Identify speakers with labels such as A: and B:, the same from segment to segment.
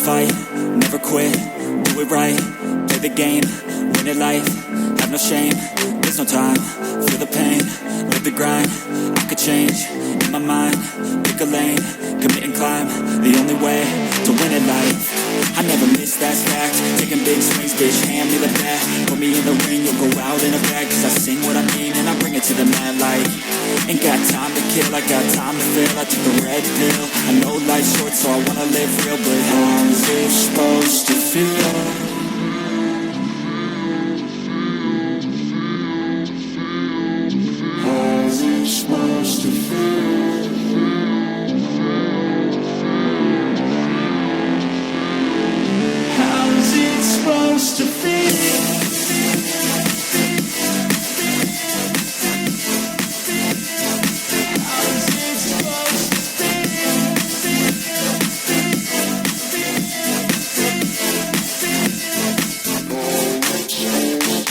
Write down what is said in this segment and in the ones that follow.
A: fight, never quit, do it right, play the game, win it life, have no shame, there's no time, feel the pain, live the grind, I could change, in my mind, pick a lane, commit and climb, the only way to win at life. I never miss, that's fact, taking big swings, bitch, hand me the bat, put me in the ring, you'll go out in a bag, cause I sing what I mean and I bring it to the mad light. Ain't got time to kill, I got time to feel, I took the red pill, I know life's short so I wanna live real, but how's it supposed to feel? How's it supposed to feel? How's it supposed to feel?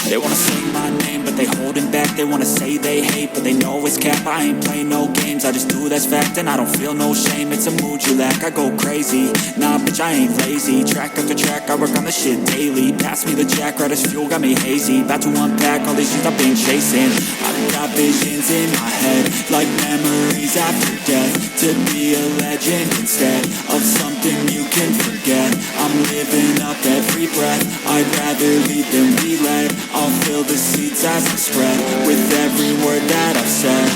A: They wanna say my name, but they holding back. They wanna say they hate, but they know it's cap. I ain't play no games, I just do that's fact. And I don't feel no shame, it's a mood you lack. I go crazy, nah bitch I ain't lazy. Track after track, I work on this shit daily. Pass me the jack, right as fuel, got me hazy. About to unpack all these shit I've been chasing. I've got visions in my head, like memories after death. To be a legend instead of something you can forget. I'm living up every breath, I'd rather lead than be led. I'll fill the seeds as I spread with every word that I've said.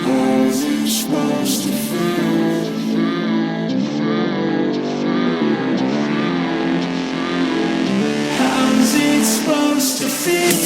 A: How's it supposed to feel? How's it supposed to feel?